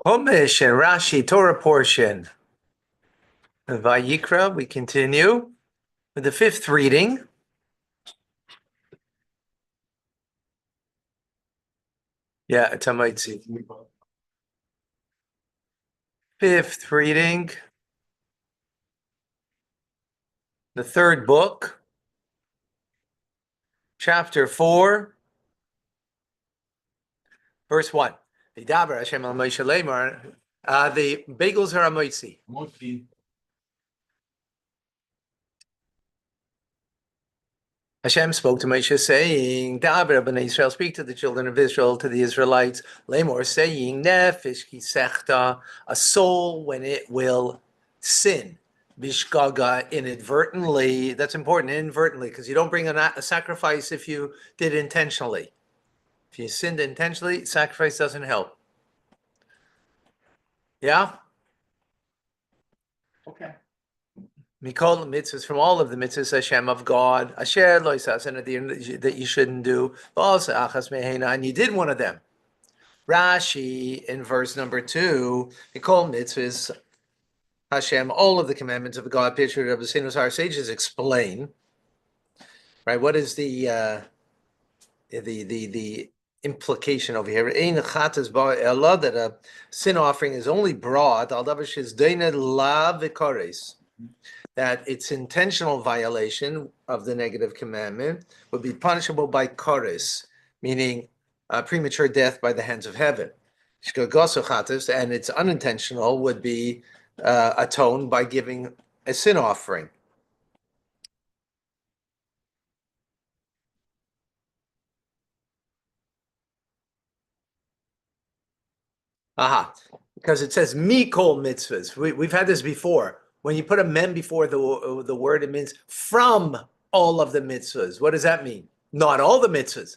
Chumash and Rashi Torah portion of Vayikra. We continue with the fifth reading. Yeah, Tamaitzi. Fifth reading, the third book, chapter 4, verse 1. V'daber Hashem al Moshe lemar. The bagels are a moitzi. Hashem spoke to Moshe saying, Daber b'nei Israel, speak to the children of Israel, to the Israelites, lemor, saying, Nefesh kisechta, a soul when it will sin, bishgaga, inadvertently. That's important, inadvertently, because you don't bring a sacrifice if you did intentionally. If you sinned intentionally, sacrifice doesn't help. Yeah? Okay. Mikol mitzvahs, from all of the mitzvahs Hashem of God, Asher lo yisas, that you shouldn't do, also achas mehena, and you did one of them. Rashi in verse number 2, Mikol mitzvahs Hashem, all of the commandments of God, pictured of the sinners, our sages explain, right? What is the implication over here? Ein chatas ba'Elah, that a sin offering is only brought al davar she'zdeined la v'kares, that its intentional violation of the negative commandment would be punishable by kares, meaning premature death by the hands of heaven. And its unintentional would be atoned by giving a sin offering. Aha, because it says mikol mitzvahs. We've had this before. When you put a mem before the word, it means from all of the mitzvahs. What does that mean? Not all the mitzvahs,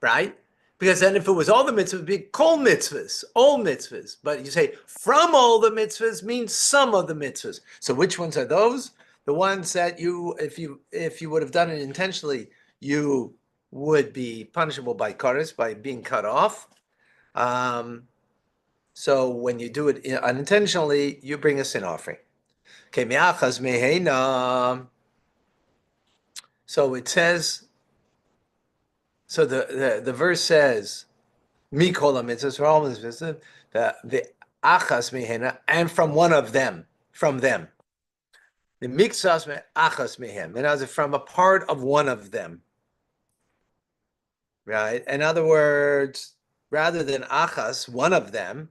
right? Because then if it was all the mitzvahs, it would be kol mitzvahs, all mitzvahs. But you say from all the mitzvahs means some of the mitzvahs. So which ones are those? The ones that if you would have done it intentionally, you would be punishable by kares, by being cut off. So when you do it unintentionally, you bring a sin offering. So it says, so the verse says, Mikol mitzvahs, for all mitzvahs, the achas mehena, and from one of them, from them. The mitzvahs achas mehem, and as from a part of one of them. Right? In other words, rather than achas, one of them,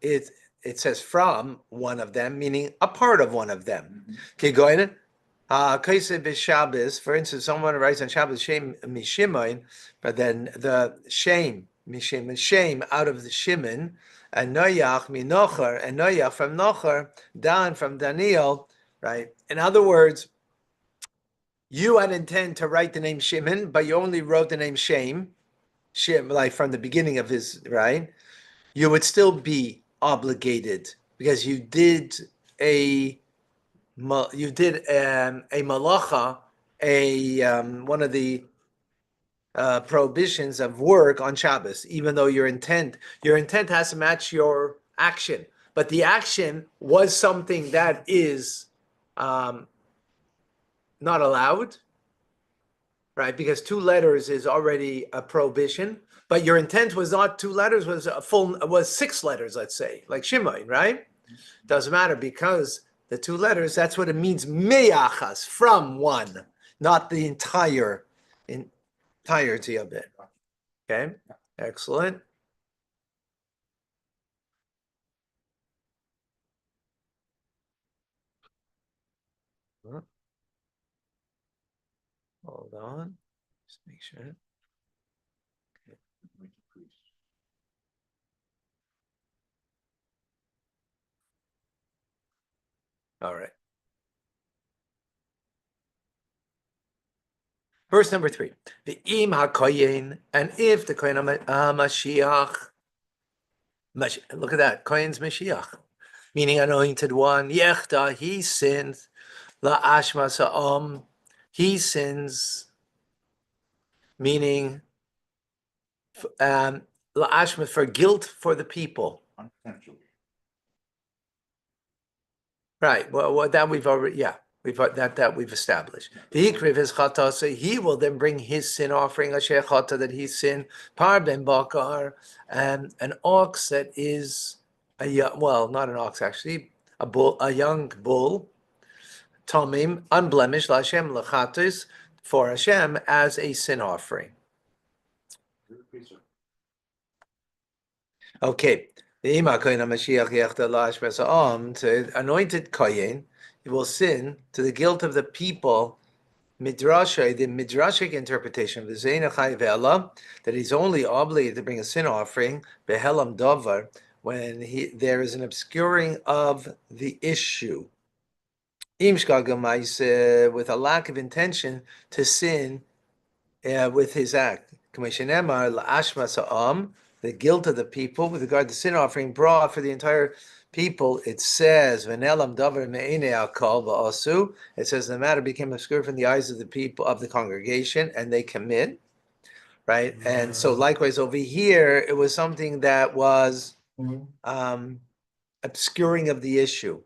it says from one of them, meaning a part of one of them. For instance, someone writes on Shabbos shame mishimain, but then the shame out of the Shimon, and noyach minocher, and noyach from nocher, Dan from Daniel, right? In other words, you had intent to write the name Shimon, but you only wrote the name Shem, like from the beginning of his, right? You would still be obligated because you did a malacha, one of the prohibitions of work on Shabbos, even though your intent has to match your action, but the action was something that is not allowed, right? Because 2 letters is already a prohibition. But your intent was not 2 letters, was 6 letters, let's say, like Shimon, right? Doesn't matter because the 2 letters, that's what it means, meyachas, from one, not the entirety of it. Okay, excellent. Hold on, just make sure. All right. Verse number 3. The im hakoyin, and if the kohen Mashiach, look at that, kohen's Mashiach, meaning anointed one, yechta, he sins, la ashma sa'om, he sins, meaning la ashma, for guilt for the people. Right. Well, that we've already, yeah, we've established. Vayikra his chata, so he will then bring his sin offering, asher chata that he sinned, par ben bakar, an ox that is a young, well, not an ox actually, a bull, a young bull, tamim, unblemished, Lashem lechatus, for Hashem as a sin offering. Okay. The anointed kohen, he will sin to the guilt of the people. Midrasha, the midrashic interpretation of the Zeina Chai Ve'ela, that he's only obligated to bring a sin offering, behelam davar, when there is an obscuring of the issue. Im shkagamaise, with a lack of intention to sin with his act. The guilt of the people with regard to sin offering brought for the entire people. It says, it says the matter became obscure from the eyes of the people of the congregation, and they commit. Right? And so likewise over here, it was something that was obscuring of the issue.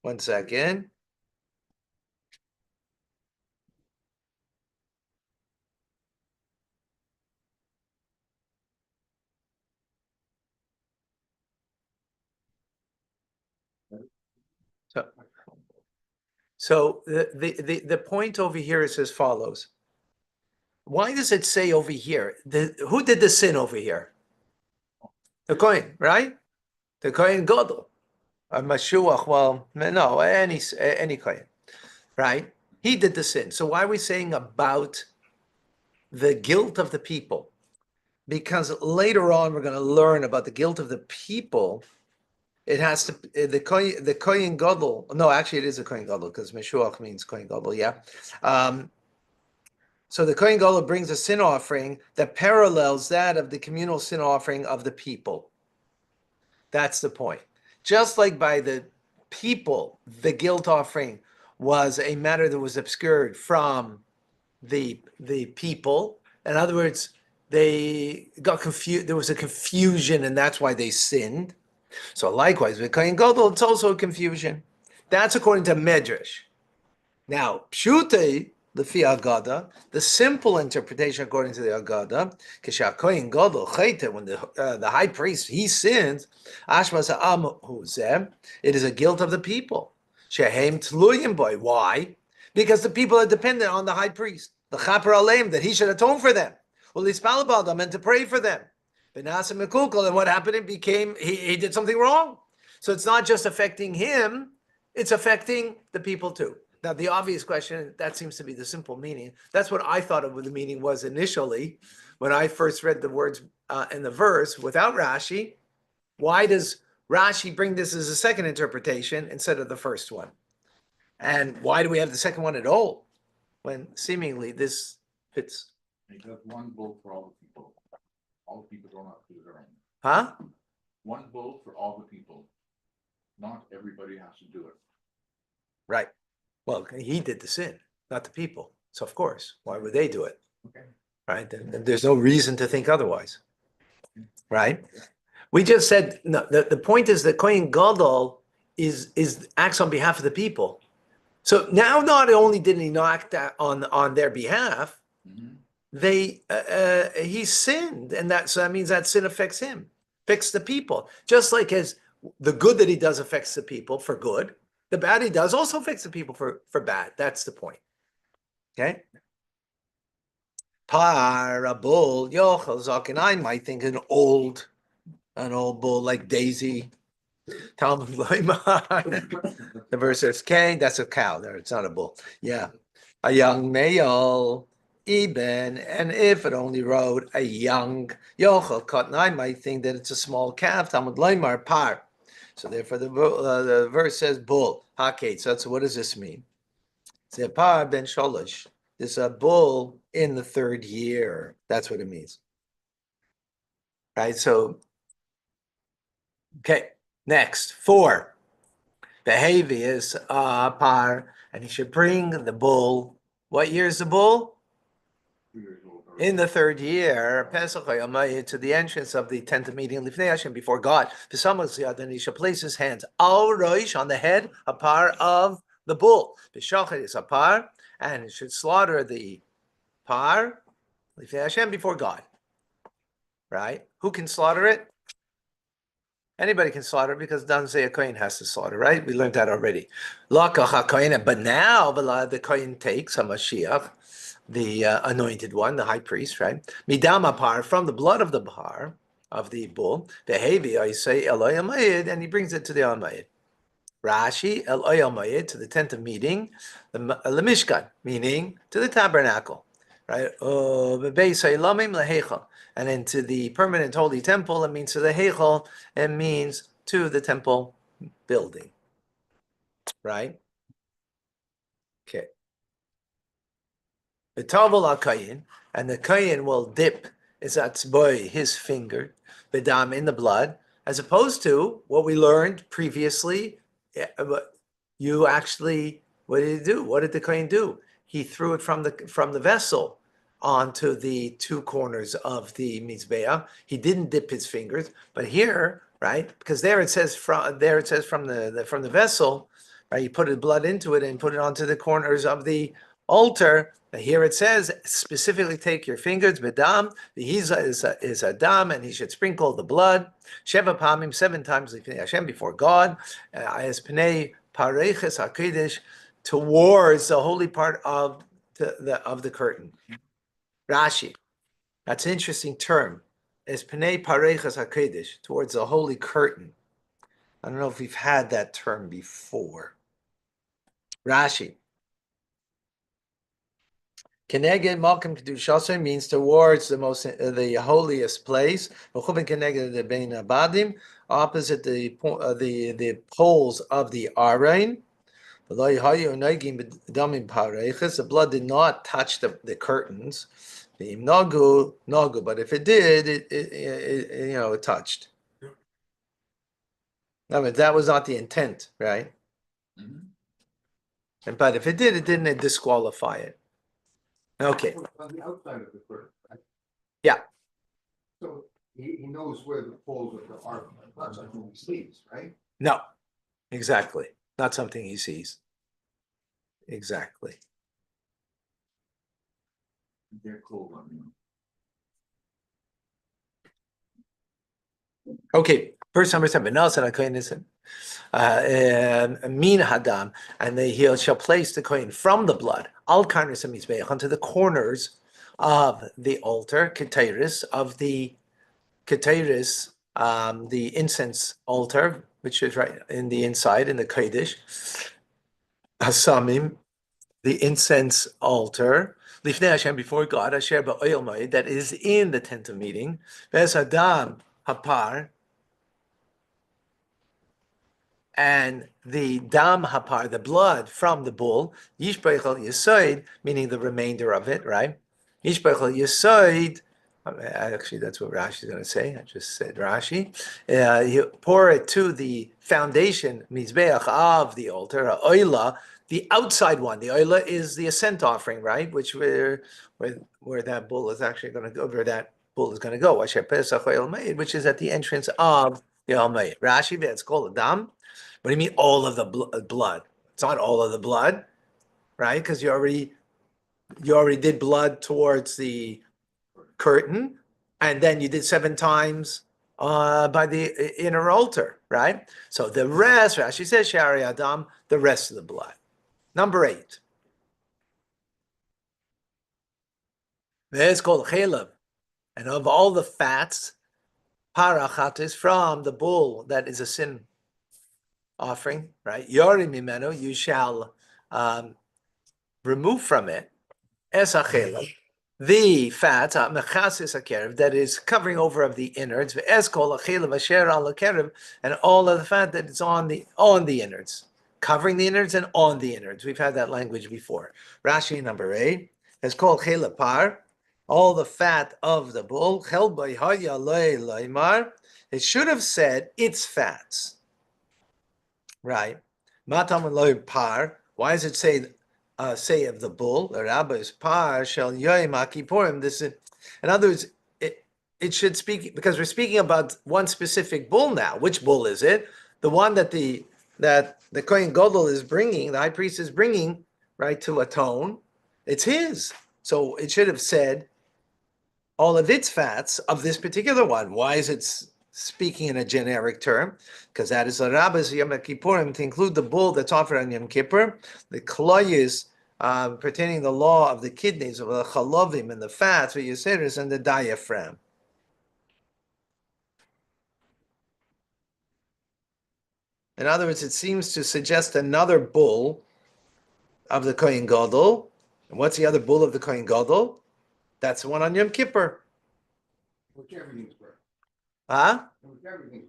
One second. So the point over here is as follows. Why does it say over here? Who did the sin over here? The Kohen, right? The Kohen Gadol. Mashuach, well, no, any Kohen, right? He did the sin. So why are we saying about the guilt of the people? Because later on we're going to learn about the guilt of the people. It has to the Kohen Gadol. No, actually, it is a Kohen Gadol because Mashuach means Kohen Gadol. Yeah. So the Kohen Gadol brings a sin offering that parallels that of the communal sin offering of the people. That's the point. Just like by the people, the guilt offering was a matter that was obscured from the people. In other words, they got confused. There was a confusion, and that's why they sinned. So likewise, with Kohen Gadol, it's also a confusion. That's according to Medrash. Now, Pshute, Lefi Agada, the simple interpretation according to the Agada, Kisha Kohen Gadol Chayte, when the high priest he sins, Ashmas Am Huzeh, it is a guilt of the people. Shehem Tluyim Boy. Why? Because the people are dependent on the high priest, the Chaper Aleim, that he should atone for them. Well, he's about them and to pray for them. Benasim Mekukal, and what happened? It became he did something wrong. So it's not just affecting him; it's affecting the people too. Now, the obvious question, that seems to be the simple meaning. That's what I thought of what the meaning was initially when I first read the words in the verse without Rashi. Why does Rashi bring this as a second interpretation instead of the first one? And why do we have the second one at all when seemingly this fits? Because one bull for all the people. All the people don't have to do their own. Huh? One bull for all the people. Not everybody has to do it. Right. Well, he did the sin, not the people. So of course, why would they do it? Okay. Right? And there's no reason to think otherwise. Right? We just said no. The point is that Kohen Gadol acts on behalf of the people. So now, not only did he not act on their behalf, he sinned, and so that means that sin affects him, affects the people, just like as the good that he does affects the people for good. The bad he does also affects the people for bad. That's the point. Okay. Par a bull, yochel zaken. I might think an old bull like Daisy. Talmud the verse says, "Cain." That's a cow. There, it's not a bull. Yeah, a young male, even, and if it only rode a young yochel cotton, I might think that it's a small calf. Talmud loymar par. So therefore, the verse says bull. Okay, so what does this mean? Zepar ben sholosh. This is a bull in the third year. That's what it means. Right. So, okay. Next, 4. Behavior is par, and he should bring the bull. What year is the bull? 2 years old. In the third year, Pesach Hayamayit, to the entrance of the tent of meeting Lifnei Hashem before God. V'samach Ziyad, and he shall place his hands al roish, on the head, a par of the bull. V'shachet is a par, and he should slaughter the par Lifnei Hashem before God. Right? Who can slaughter it? Anybody can slaughter it because it doesn't say a kohen has to slaughter, right? We learned that already. But now the kohen takes a Mashiach, the anointed one, the high priest, right? Midam par, from the blood of the par, of the bull, the hevi, I say Eloi Amayid, and he brings it to the Amayid. Rashi, Eloi Amayid, to the tent of meeting, the Mishkan, meaning to the tabernacle, right? And into the permanent holy temple, it means to the Heichal, it means to the temple building, right? Okay. The Tavel HaKayin, and the Kayin will dip his atzboi, his finger, bedam, in the blood, as opposed to what we learned previously. You actually, what did he do? What did the Kayin do? He threw it from the vessel onto the two corners of the mizbeah. He didn't dip his fingers, but here, right? Because there it says from the vessel, right? You put the blood into it and put it onto the corners of the altar. Here it says specifically take your fingers, bedam, the hiza is a dam, and he should sprinkle the blood, sheva pamim, 7 times Hashem before God, as pnei pareches hakedesh, towards the holy part of the curtain. Rashi, that's an interesting term. As pnei pareches hakedesh, towards the holy curtain. I don't know if we've had that term before. Rashi. Keneged Malkim Kedushasa means towards the holiest place. V'chuben keneged the Bein Abadim, opposite the poles of the Arain. The blood did not touch the curtains. Nagu, but if it did, it touched. No, but that was not the intent, right? Mm-hmm. But if it did, it didn't disqualify it. Okay. On the outside of the curtain, right? Yeah. So he knows where the poles of the ark are, not something he sees, right? No, exactly. Not something he sees. Exactly. They're cool on you. Okay, verse number 7. Min hadam, and he shall place the coin from the blood al karnas hamizbeach, onto the corners of the altar, keteiris of the keteiris, the incense altar, which is right in the inside in the kodesh. Hasamim, the incense altar, Lifnei Hashem, before God, Asher ba'oil ma'id, that is in the tent of meeting, Ves Adam Hapar, and the Dam Hapar, the blood from the bull, Yishbeichel Yesoid, meaning the remainder of it, right? Yishbeichel Yesoid, actually that's what Rashi is going to say, I just said Rashi. You pour it to the foundation, Mizbeach, of the altar, Oila, the outside one. The oila is the ascent offering, right? Which where that bull is actually going to go, where that bull is going to go, which is at the entrance of the Almayit. Rashi, it's called Adam. What do you mean all of the blood? It's not all of the blood, right? Because you already did blood towards the curtain, and then you did 7 times by the inner altar, right? So the rest, Rashi says, Shari Adam, the rest of the blood. Number 8. It's called chelav, and of all the fats, parachat is from the bull that is a sin offering, right? Yori mimeno, you shall remove from it esa chelav, the fat mechasis hakerev, that is covering over of the innards, ve'eskol chelav asher al hakerev, and all of the fat that is on the innards. Covering the innards and on the innards. We've had that language before. Rashi number 8 is called chelav par, all the fat of the bull. It should have said its fats, right? Matam par. Why does it say of the bull? The rabbis par shall yoyim akipurim. This is In other words, it should speak, because we're speaking about one specific bull now. Which bull is it? The one that the Kohen Gadol is bringing, the high priest is bringing, right, to atone. It's his. So it should have said all of its fats of this particular one. Why is it speaking in a generic term? Because that is a Rabbis Yom Kippurim, to include the bull that's offered on Yom Kippur, the kloyes pertaining to the law of the kidneys, of the chalovim and the fats, the yseris, and the diaphragm. In other words, it seems to suggest another bull of the Kohen Gadol. And what's the other bull of the Kohen Gadol? That's the one on Yom Kippur. Which everything's burnt. Huh? Which everything's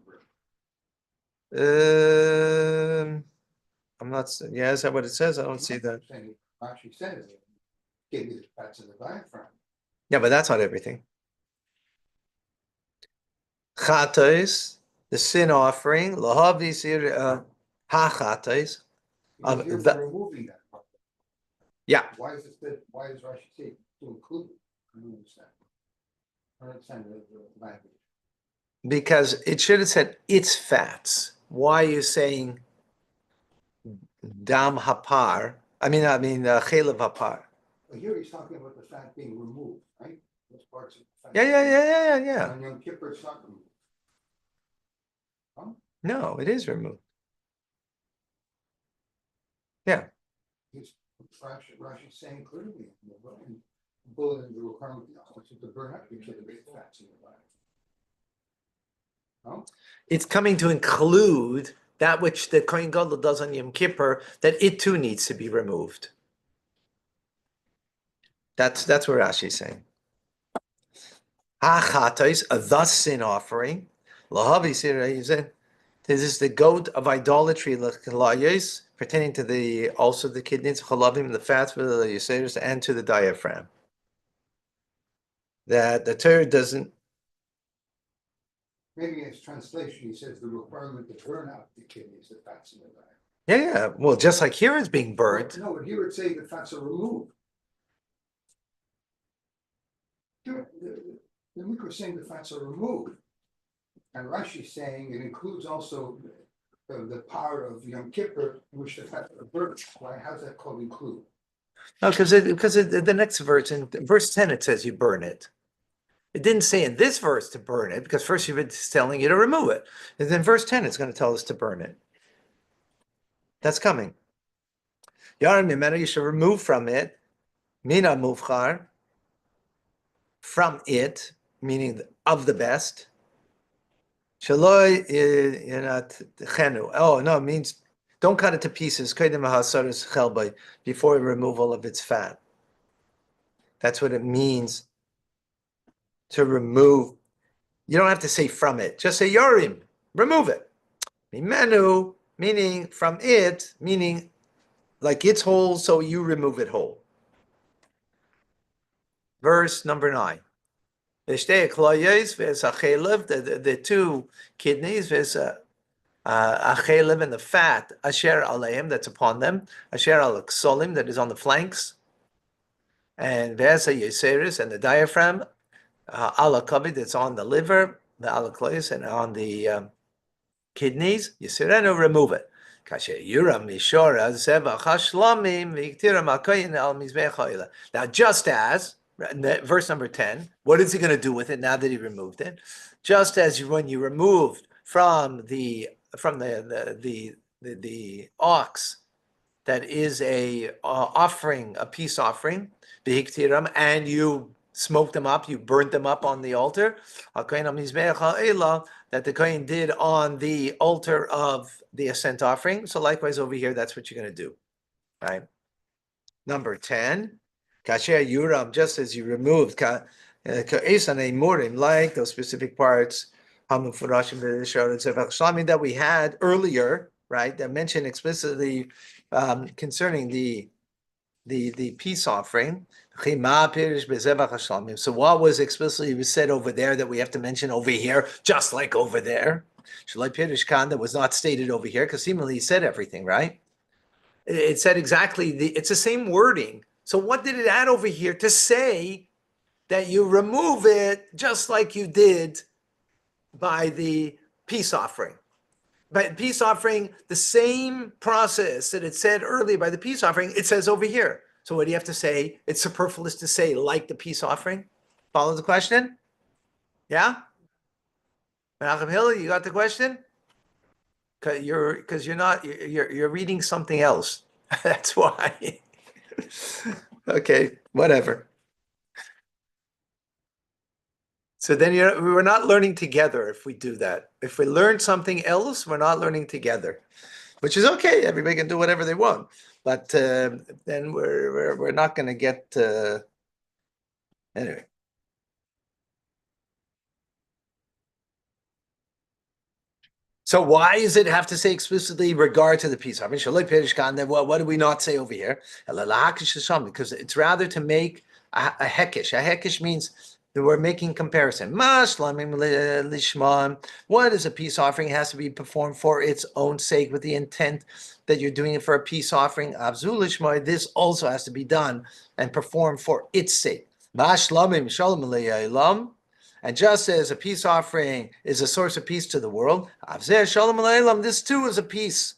burnt. I'm not. Yeah, is that what it says? I don't see that. Actually says it. Give you the fats of the diaphragm. Yeah, but that's not everything. Chatos, the sin offering, lahavis ha-chatos. Because you're removing that part. Yeah. Why is Rashi say to include it? I don't understand. I don't understand the language. Because it should have said its fats. Why are you saying dam hapar? I mean, chelav hapar. But here he's talking about the fat being removed, right? Those parts of the fat. Yeah. On Yom Kippur, it's not removed. Huh? No, it is removed. Yeah. Rashi's saying clearly, bullet in the requirement, to burn up, you kill the big fats in your body. No? It's coming to include that which the Kohen Gadol does on Yom Kippur, that it too needs to be removed. That's what Rashi is saying. Ha-chatos, a thus sin offering. This is the goat of idolatry, pertaining to the also the kidneys, chalavim, the fats, and to the diaphragm. That the Torah doesn't. Maybe in his translation, he says the requirement to burn out the kidneys, the fats in the diet. Yeah. Well, just like here it's being burnt. No, but here it's saying the fats are removed. The Vayikra is saying the fats are removed. And Rashi is saying it includes also the power of Yom Kippur, in which the fats are burnt. Why? How's that called include? No, because the next verse, in verse 10, it says you burn it. It didn't say in this verse to burn it, because first you've been telling you to remove it. And then verse 10, it's going to tell us to burn it. That's coming. Yarim Yemena, you should remove from it, mina muvchar, from it, meaning of the best. Shaloi chenu. Oh, no, it means don't cut it to pieces, before you remove all of its fat. That's what it means to remove. You don't have to say from it. Just say yorim, remove it. Mimenu, meaning from it, meaning like it's whole, so you remove it whole. Verse number 9. The two kidneys, achelev, and the fat, asher aleim, that's upon them, asher al ksolim, that is on the flanks, and vesa yeseris, and the diaphragm, ala kabid, that's on the liver, the ala klois, and on the kidneys, yisirenu, remove it. Now, just as verse number 10, what is he going to do with it now that he removed it? Just as when you removed from the ox that is a offering, a peace offering, and you smoked them up, you burnt them up on the altar, that the Kohen did on the altar of the ascent offering. So likewise over here, that's what you're going to do, right? Number 10, kasher yuram, just as you removed like those specific parts that we had earlier, right? That mentioned explicitly concerning the peace offering. So what was explicitly said over there that we have to mention over here, just like over there? That was not stated over here, because seemingly he said everything, right? It said exactly it's the same wording. So what did it add over here to say that you remove it just like you did by the peace offering. By peace offering, the same process that it said earlier by the peace offering, it says over here. So what do you have to say? It's superfluous to say like the peace offering. Follow the question? Yeah? Menachem Hill, you got the question? Because you're reading something else. That's why. Okay, whatever. So then we're not learning together if we do that. If we learn something else, we're not learning together, which is okay. Everybody can do whatever they want, but then we're not going to get anyway. So why does it have to say explicitly regard to the peace offering? Then what do we not say over here? Because it's rather to make a hekish. A hekish means that we're making comparison. What is a peace offering? It has to be performed for its own sake with the intent that you're doing it for a peace offering. This also has to be done and performed for its sake. And just as a peace offering is a source of peace to the world, this too is a peace.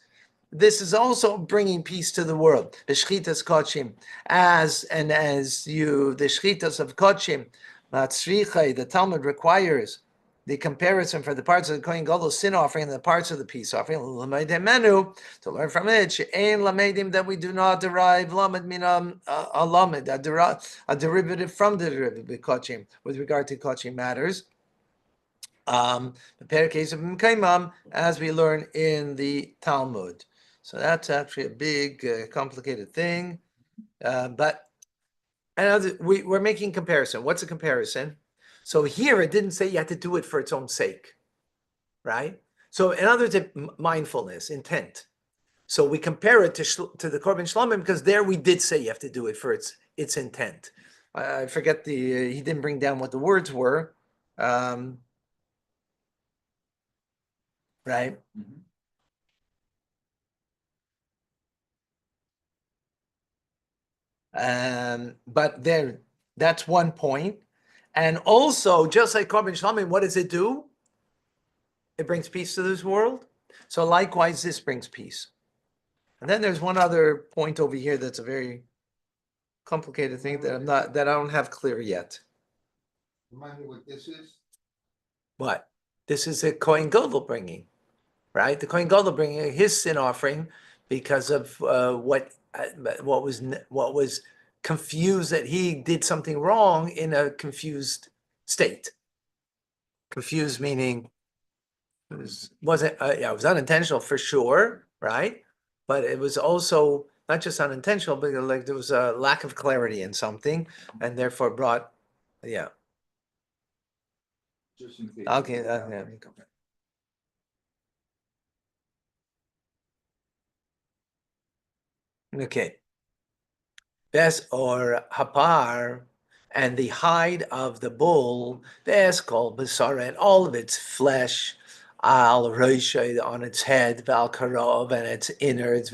This is also bringing peace to the world. The shchitas kochim, the shchitas of kochim, the Talmud requires the comparison for the parts of the Kohen Gadol sin offering and the parts of the peace offering. To learn from it, that we do not derive lamed mina a lamed, a derivative from the derivative kochim with regard to kochim matters. The case of Mkaimam, as we learn in the Talmud. So that's actually a big, complicated thing. But we're making comparison. What's a comparison? So here it didn't say you had to do it for its own sake, right? So in other words, mindfulness, intent. So we compare it to the Korban Shlomim because there we did say you have to do it for its intent. I forget he didn't bring down what the words were. Right? Mhm. But that's one point. And also, just like Korban Shlomim, what does it do? It brings peace to this world. So likewise, this brings peace. And then there's one other point over here that's a very complicated thing that I don't have clear yet. Remind me what this is? What? This is a Kohen Gadol bringing, right? The Kohen Gadol bringing his sin offering because of what was confused, that he did something wrong in a confused state. Confused meaning it was unintentional for sure, right? But it was also not just unintentional, but like there was a lack of clarity in something, and therefore brought, yeah. Just in case. Okay. Okay. Bes or hapar, and the hide of the bull, bes kol basara, and all of its flesh, al roishay, on its head, val karov, and its innards,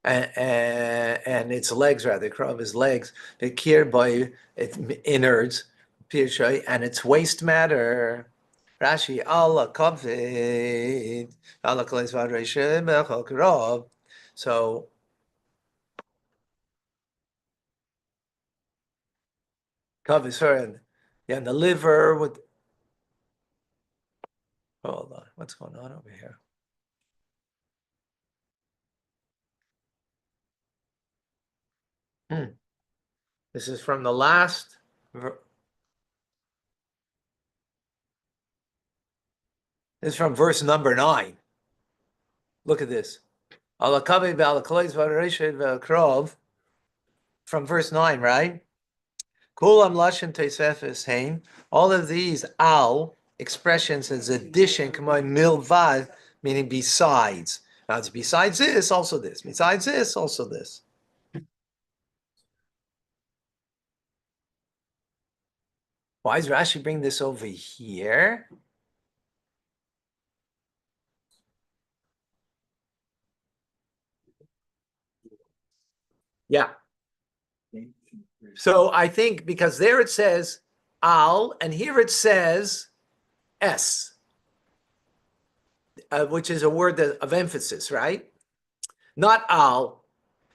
and its legs, rather, karov his legs, vikir by its innards, pirshay, and its waste matter. Rashi Allah kaved, Allah kaleis vadrashay bechol karov. So covers her, and yeah, the liver with. Hold on, what's going on over here? This is from the last. This is from verse number 9. Look at this. From verse 9, right? Kulam lashon teisefes hein. All of these al expressions as addition come on milvad, meaning besides. Now it's besides this, also this. Besides this, also this. Why does Rashi bring this over here? Yeah. So I think because there it says al, and here it says s, which is a word of emphasis, right? Not al.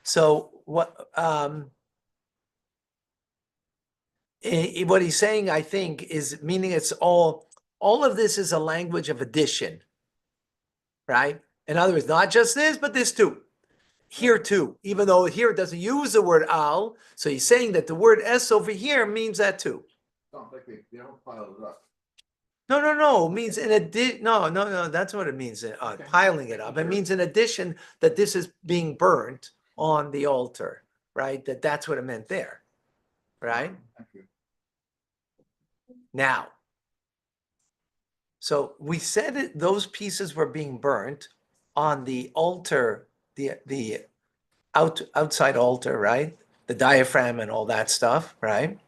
So what he's saying, I think, is meaning it's all of this is a language of addition, right? In other words, not just this, but this too. Here too, even though here it doesn't use the word al, so he's saying that the word s over here means that too. Sounds like they don't pile it up. No, it means in addition. No, that's what it means. Okay. Piling it up. It means in addition that this is being burnt on the altar, right? That's what it meant there, right? Thank you. Now, so we said it, those pieces were being burnt on the altar, the outside altar, right? The diaphragm and all that stuff, right?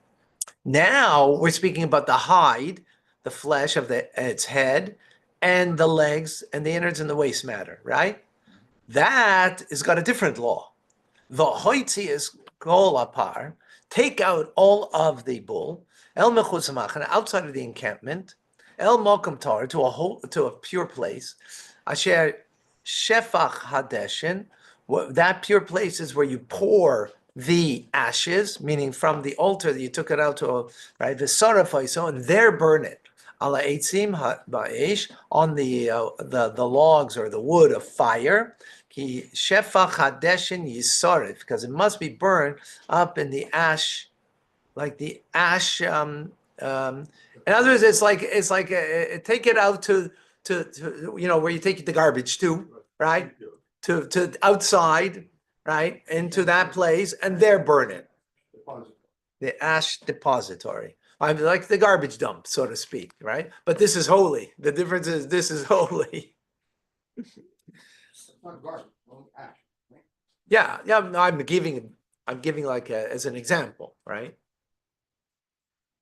Now we're speaking about the hide, the flesh of its head, and the legs and the innards and the waste matter, right? That has got a different law. The hoitzi is kol apar, take out all of the bull, el mechutz hamachana, outside of the encampment, el mokum tar, to a pure place, asher shefach hadeshin, that pure place is where you pour the ashes, meaning from the altar that you took it out to, right, the sarafaiso, and there burn it. Ala eitzim ba'esh, on the logs or the wood of fire. Ki shefach hadeshin yisarev, because it must be burned up in the ash, like the ash. In other words, it's like take it out to where you take the garbage to, right? To outside, right, into that place, and there burn it. The ash depository. I'm like the garbage dump, so to speak, right? But this is holy. The difference is this is holy. It's not garbage, only ash. Right? Yeah. No, I'm giving like as an example, right?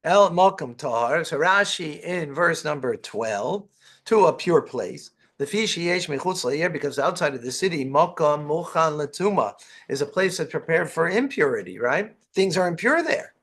El Malkum Tahar. So Rashi in verse number 12, to a pure place. The Fishiyesh Mechutz La'ir, because outside of the city, Makam Muchan Latuma is a place that's prepared for impurity, right? Things are impure there.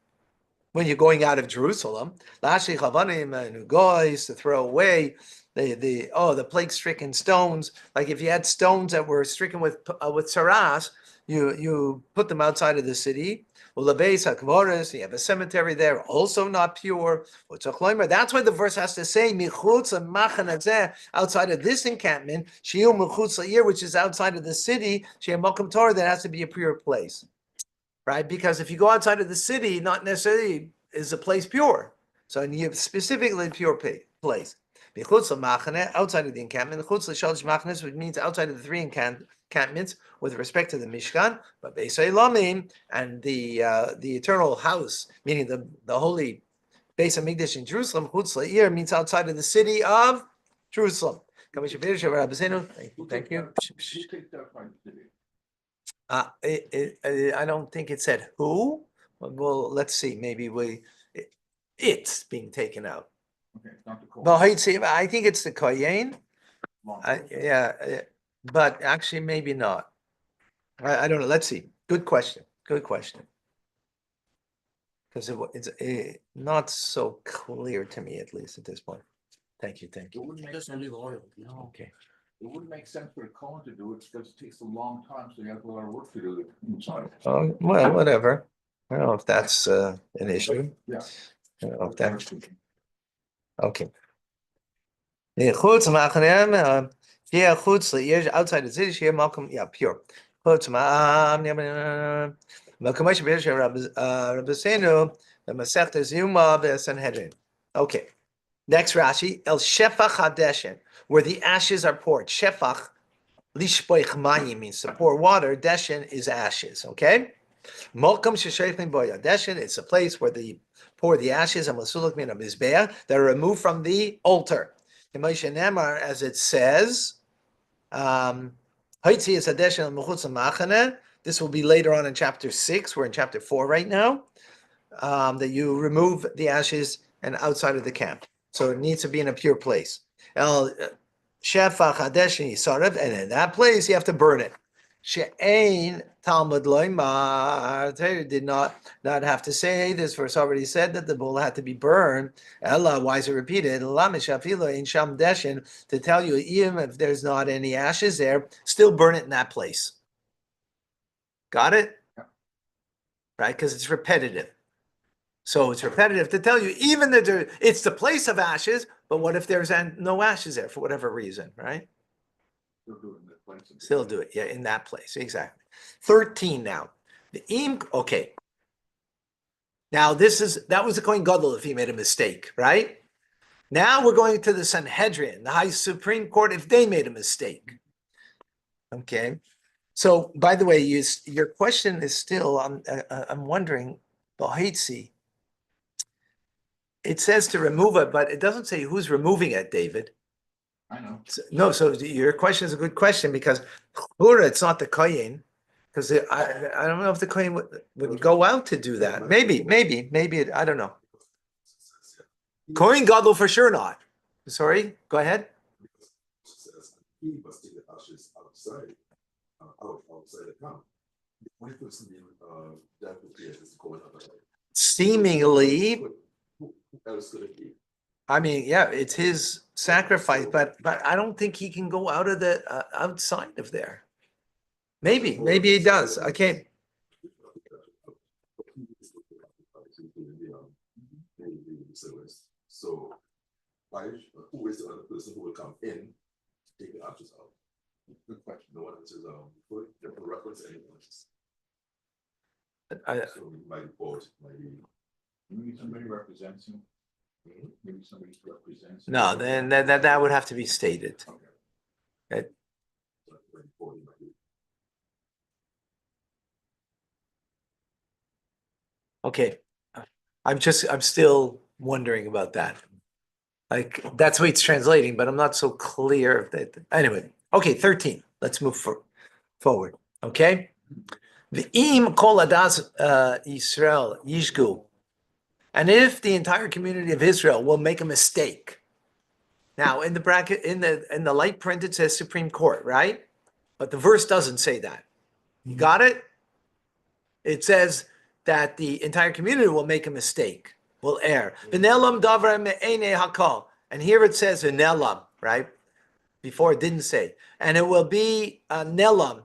When you're going out of Jerusalem, Lashi Chavanim and Ugois, to throw away the plague-stricken stones. Like if you had stones that were stricken with saras, you put them outside of the city. Ulabeis hakvoros, you have a cemetery there, also not pure. That's why the verse has to say michutz machanazeh, outside of this encampment, shiu michutz la'ir, which is outside of the city, shiu makom Torah, that has to be a pure place, right? Because if you go outside of the city, not necessarily is the place pure. So you have specifically a pure place. Outside of the encampment, which means outside of the three encampments with respect to the Mishkan, but Beisay Lamim and the eternal house, meaning the holy Beis Hamikdash in Jerusalem, Chutz La'ir means outside of the city of Jerusalem. Thank you. Who takes that part of the city? I don't think it said who. Well, let's see. Maybe it's being taken out. Okay, it's not the cold. No, I think it's the Kohen. But actually maybe not. I don't know. Let's see. Good question. Because it's not so clear to me, at least at this point. Thank you. It wouldn't make sense. Okay. It wouldn't make sense for a Cohen to do it because it takes a long time, so you have a lot of work to do inside. Oh, well, whatever. I don't know if that's an issue. Yeah. I don't know if that's okay. Chutz ma'achanem, chutz le'ir, outside the city, here malkum, pure. Chutz ma'am, malkumash b'yisha Rabbeinu, the Masechta Zuma v'Sanhedrin. Okay. Next Rashi, el shefach hadeshen, where the ashes are poured. Shefach lishpoich mayim means to pour water. Deshen is ashes. Okay. Malkum sheshaychim boya. Deshen, it's a place where they pour the ashes and masulak min hamizbeach that are removed from the altar. As it says, this will be later on in chapter 6. We're in chapter 4 right now. That you remove the ashes and outside of the camp. So it needs to be in a pure place. And in that place you have to burn it. She'ain Talmud Loimar. Torah did not have to say this verse already said that the bull had to be burned. Ella, why is it repeated? In Sham Deshin, to tell you, even if there's not any ashes there, still burn it in that place. Got it? Right? Because it's repetitive. So it's repetitive to tell you, even that it's the place of ashes, but what if there's no ashes there for whatever reason, right? Still do it, yeah, in that place, exactly. 13 now. Okay. Now that was the Kohen Gadol if he made a mistake, right? Now we're going to the Sanhedrin, the High Supreme Court, if they made a mistake. Okay. So, by the way, your question is still, I'm wondering, Bahitzi, it says to remove it, but it doesn't say who's removing it, David. I know. No, so your question is a good question because it's not the Kohen, because I don't know if the Kohen would go out to do that. Maybe, I don't know. Kohen Gadol for sure not. Sorry, go ahead. He must take the ashes outside the camp. When it was that is going on. Seemingly, Who else could it be? I mean, yeah, it's his sacrifice, but I don't think he can go out of the outside of there. Maybe he does. I can't. So, who is the other person who will come in to take the ashes out? Good question. No one answers. The reference anyone. So my board, Maybe somebody represents him. Maybe somebody represents him. No, then that would have to be stated. okay. Okay, I'm still wondering about that. Like that's the way it's translating, but I'm not so clear that. Anyway, okay, 13. Let's move forward. Okay, the im kol adas Israel yishgu, and if the entire community of Israel will make a mistake. Now, in the bracket, in the light print, it says Supreme Court, right? But the verse doesn't say that. You got it? It says that the entire community will make a mistake, will err. V'nelam davar me'enei hakol. And here it says v'nelam, right? Before it didn't say. And it will be nelam,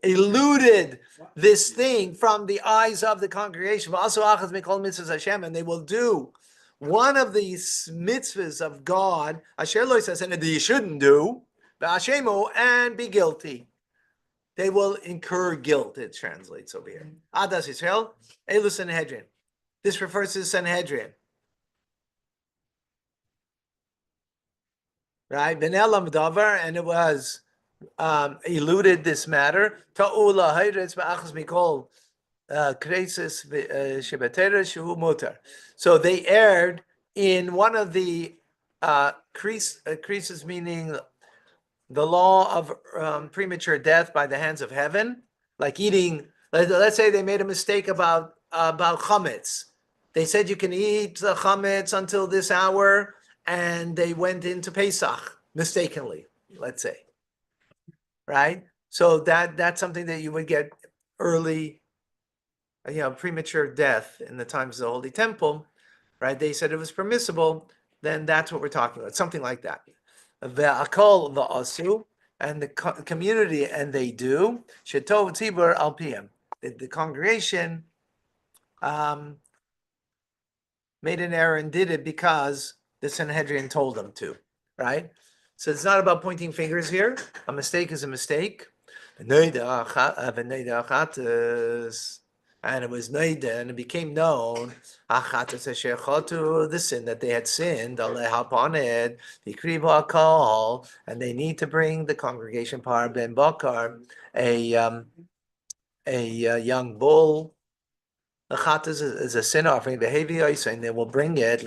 eluded this thing from the eyes of the congregation. Also, achaz mikol mitzvahs Hashem, and they will do one of these mitzvahs of God, asher lo says, and that you shouldn't do, v'ashemu, and be guilty. They will incur guilt, it translates over here. Adas Israel, Elu Sanhedrin. This refers to the Sanhedrin. Right? Benelam Davar, and it was eluded this matter. Ta'ula Hayretz Ba'achas Mikol Kresis Shebatera Shu Mutar. So they erred in one of the creases, meaning the law of premature death by the hands of heaven, like eating. Let's say they made a mistake about chametz. They said you can eat the chametz until this hour, and they went into Pesach mistakenly. Let's say, right? So that's something that you would get early, premature death in the times of the Holy Temple, right? They said it was permissible. Then that's what we're talking about, something like that. Ve'akol va'asu, and the community, and they do. Shetov tzibur al piem. The congregation made an error and did it because the Sanhedrin told them to, right? So it's not about pointing fingers here. A mistake is a mistake. And it was noida, and it became known the sin that they had sinned upon it, and they need to bring the congregation par ben bakar, a young bull. The chat is a sin offering, and they will bring it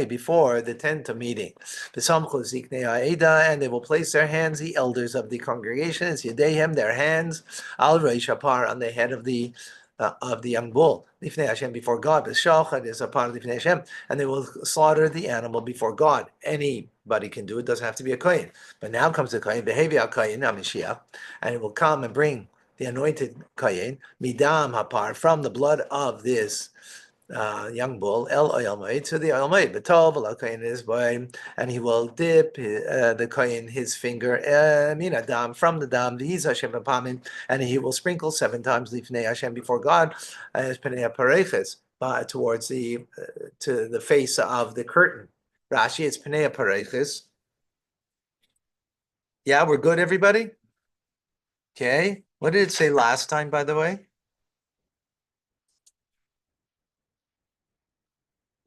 before the tent of meeting. And they will place their hands, the elders of the congregation, their hands, al shapar, on the head of the of the young bull, Lifnei Hashem, before God. But Shachad is a part of Lifnei Hashem, and they will slaughter the animal before God. Anybody can do it, doesn't have to be a kohen. But now comes the kohen, behavior kohen, Mashiach, and it will come and bring the anointed kohen, midam hapar, from the blood of this young bull, el oil made to the oil made, betov kohen is boy, and he will dip the kohen his finger min adam from the dam v'hiz Hashem b'pamim, and he will sprinkle 7 times lifnei Hashem before God as penei pareches towards the to the face of the curtain. Rashi, it's penei pareches. Yeah, we're good, everybody. Okay, what did it say last time, by the way?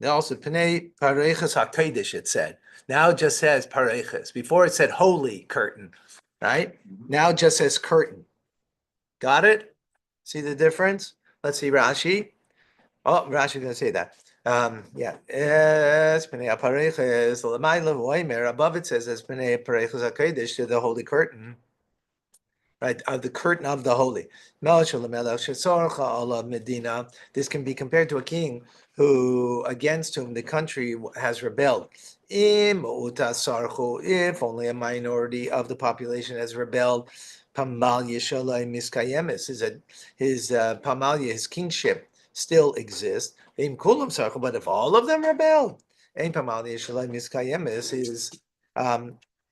Also, Pnei Pareches HaKodesh, it said. Now it just says Pareches. Before it said holy curtain, right? Now it just says curtain. Got it? See the difference? Let's see Rashi. Oh, Rashi is going to say that. Yeah. Yes, Pnei Pareches. Above it says as Pnei Pareches HaKodesh, to the holy curtain. Right, of the curtain of the holy. This can be compared to a king who, against whom the country has rebelled. If only a minority of the population has rebelled, his pamalia, his kingship, still exists. But if all of them rebelled,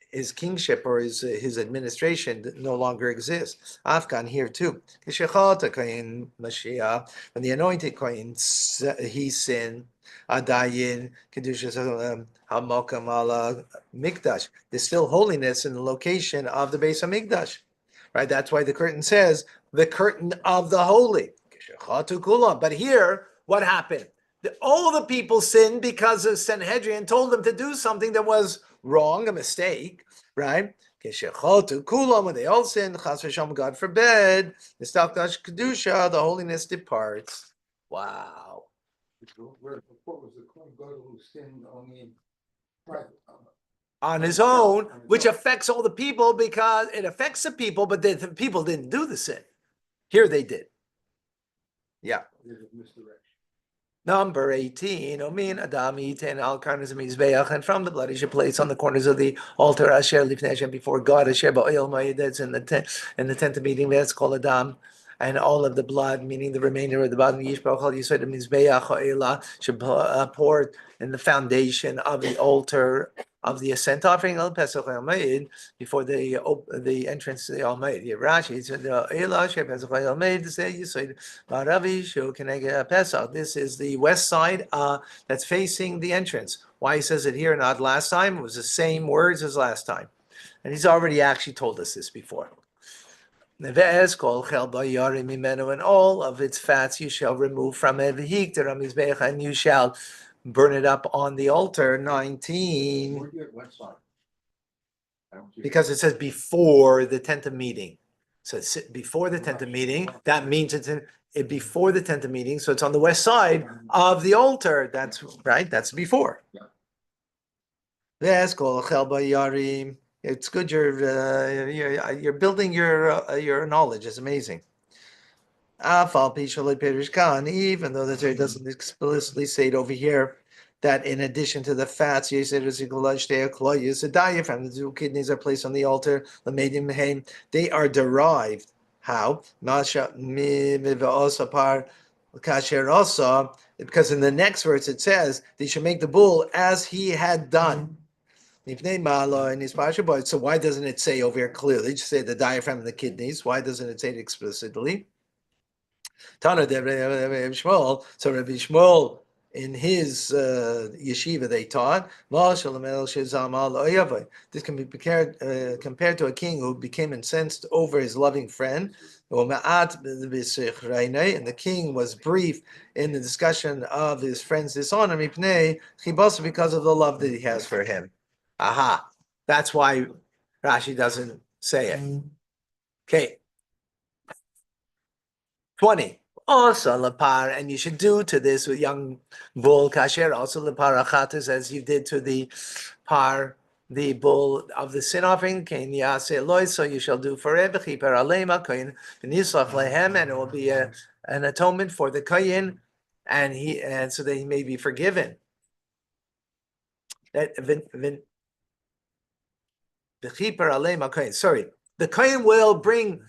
his kingship or his administration no longer exists. Afghan here too. When the anointed kohen he sinned, Adayin Kedushas Hamakam ala Mikdash. There's still holiness in the location of the base of Mikdash. Right? That's why the curtain says the curtain of the holy. But here, what happened? All the people sinned because the Sanhedrin told them to do something that was wrong, a mistake, right? When they all sin, God forbid, the holiness departs. Wow. Where before was the Kohen Gadol who sinned only private. On his own, which affects all the people because it affects the people, but the people didn't do the sin. Here they did. Yeah. Misdirection. Number 18, Omin Adam Eaten Al Karnas Mizbeach, and from the blood he should place on the corners of the altar Asher Lifnei Hashem before God, Asher Ba'oil Ma'id, that's in the tent of meeting, that's called Adam, and all of the blood, meaning the remainder of the bottom, Yishbach Al Yisod Mizbeach Ha'ela, should pour in the foundation of the altar of the ascent offering al Pesach Almeid before the entrance to the Almeid. Rashi said the Ela She Pesach Almeid say Yisod Maravi Shu Keneged Pesach. This is the west side that's facing the entrance. Why he says it here, not last time? It was the same words as last time, and he's already actually told us this before. And all of its fats you shall remove from it, and you shall burn it up on the altar. 19. Because it says before the tent of meeting. So it's before the tent of meeting. That means it's before the tent of meeting. So it's on the west side of the altar. That's right. That's before. It's good. You're building your knowledge. It's amazing. Even though the Torah doesn't explicitly say it over here, that in addition to the fats, the diaphragm, the 2 kidneys are placed on the altar. They are derived. How? Because in the next verse it says they should make the bull as he had done. So why doesn't it say over here clearly? Just say the diaphragm and the kidneys. Why doesn't it say it explicitly? Tana de Rabbi Shmuel. So Rabbi Shmuel in his yeshiva they taught this can be compared to a king who became incensed over his loving friend, and the king was brief in the discussion of his friend's dishonor because of the love that he has for him. Aha, that's why Rashi doesn't say it. Okay. 20. Also lapar, and you should do to this with young bull kasher, also lapar achatas, as you did to the the bull of the sin offering, kain yaseh loy, so you shall do for Rebbe, chiper alema, kain v'nislach lehem, and it will be an atonement for the Kayin, and so that he may be forgiven. That sorry, the Kayin will bring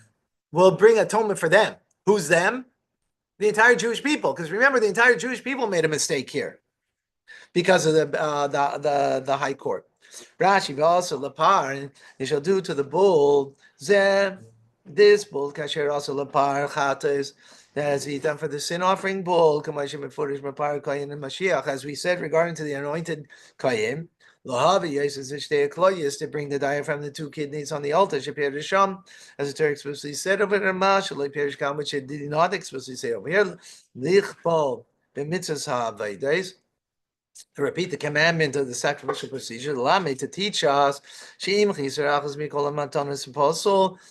atonement for them. Who's them? The entire Jewish people. Because remember, the entire Jewish people made a mistake here because of the high court. Rashi also lapar, and they shall do to the bull this bull kasher also lapar chatas that has he done for the sin offering bull as we said regarding to the anointed kayim. To bring the diet from the two kidneys on the altar, as the Torah explicitly said over there, which it did not explicitly say over here. To repeat the commandment of the sacrificial procedure, to teach us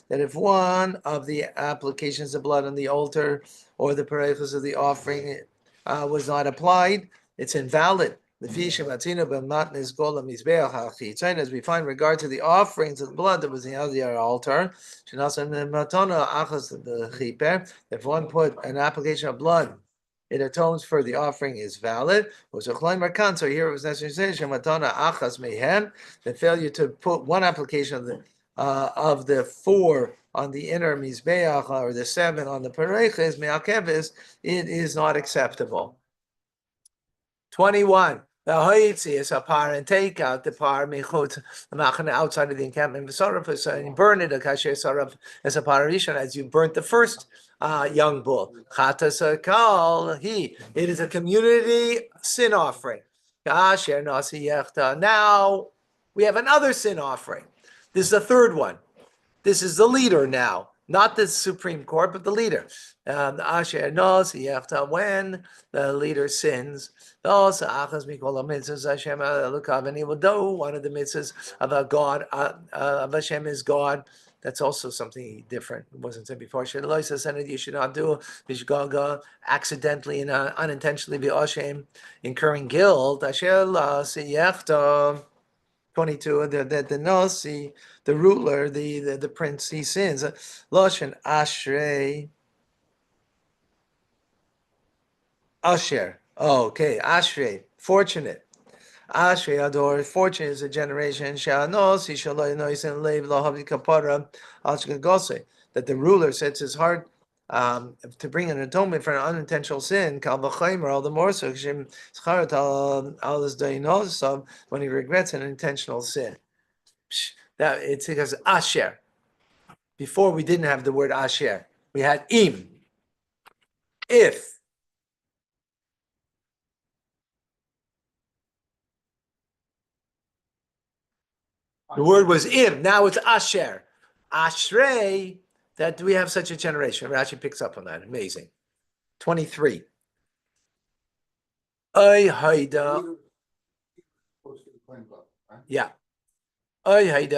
that if one of the applications of blood on the altar or the parachos of the offering was not applied, it's invalid. As we find regard to the offerings of the blood that was on the altar, if one put an application of blood, it atones for the offering is valid. So here it was necessary the failure to put one application of the 4 on the inner mizbeach or the 7 on the pareches me'akeves, it is not acceptable. 21. The hoitzi is a par and take out the par mechut outside of the encampment and burn it as a parishan as you burnt the first young bull. It is a community sin offering. Now we have another sin offering. This is the third one. This is the leader now, not the Supreme Court, but the leader. When the leader sins, and he will do one of the mitzvahs of a God, of Hashem is God. That's also something different. It wasn't said before. You should not do accidentally and unintentionally be Hashem, incurring guilt. 22, the Nasi, the ruler, the prince, he sins. Loshen Ashrei. Asher. Oh, okay. Ashrei. Fortunate. Ashrei Ador. Fortunate is a generation. Sha'anos. Shaloi Noisin Leiv Lahavi Kapara. Ashkagose. That the ruler sets his heart to bring an atonement for an unintentional sin, all the more so when he regrets an intentional sin. That it's because Asher. Before we didn't have the word Asher. We had Im. If. The word was Im. Now it's Asher. Ashrei. That we have such a generation. Rashi picks up on that. Amazing. 23. Haida. Yeah. Become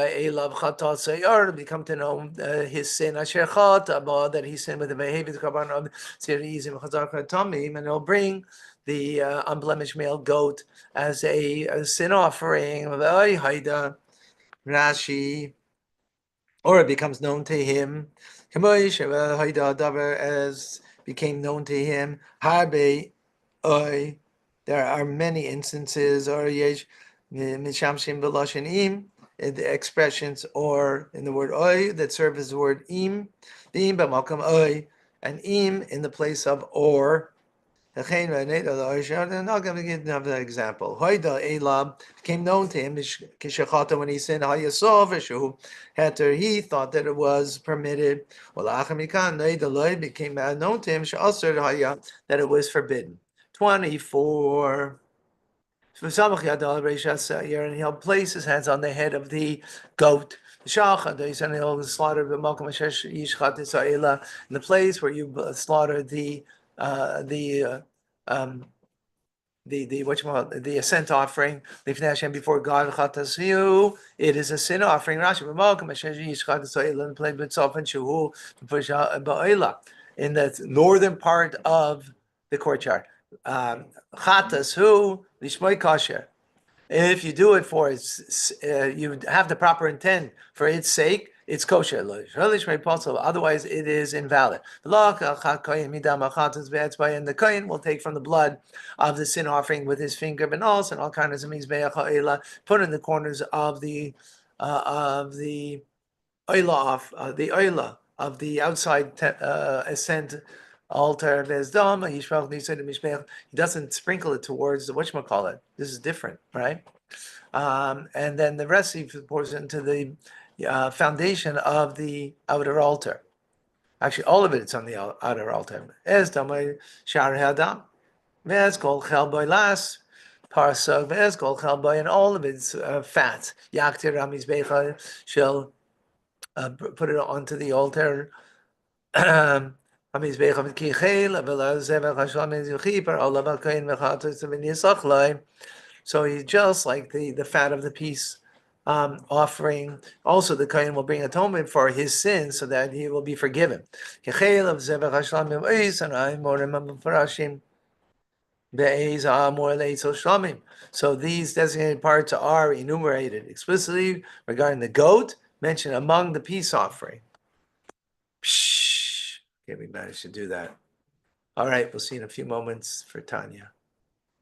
to know his sin. That he sinned with the behavior and he'll bring the unblemished male goat as a sin offering. Rashi. Or it becomes known to him, as became known to him. There are many instances, or the expressions, or in the word oy that serve as the word im, and im in the place of or. I'm not going to give another example. Hoida Elam became known to him when he sinned. He thought that it was permitted. Became known to him that it was forbidden. 24. And he'll place his hands on the head of the goat. And he'll slaughter the in the place where you slaughter the ascent offering before God. It is a sin offering. In the northern part of the courtyard. If you do it for its, you have the proper intent for its sake, it's kosher. Otherwise, it is invalid. And the kohen will take from the blood of the sin offering with his finger, and all kinds of mizbeach ha'ela, put in the corners of the oila of the outside ascent altar. He doesn't sprinkle it towards the whatchamacallit. This is different, right? And then the rest he pours into the foundation of the outer altar. Actually, all of it's on the outer altar. Ez damay shar hadam, v'ez kol chel boilas, parsag, v'ez kol chel boy, and all of its fat. Yaktir ramiz becha shall put it onto the altar. So he's just like the fat of the peace offering. Also, the kohen will bring atonement for his sins so that he will be forgiven. So these designated parts are enumerated explicitly regarding the goat mentioned among the peace offering. Okay, we managed to do that. All right, we'll see in a few moments for Tanya.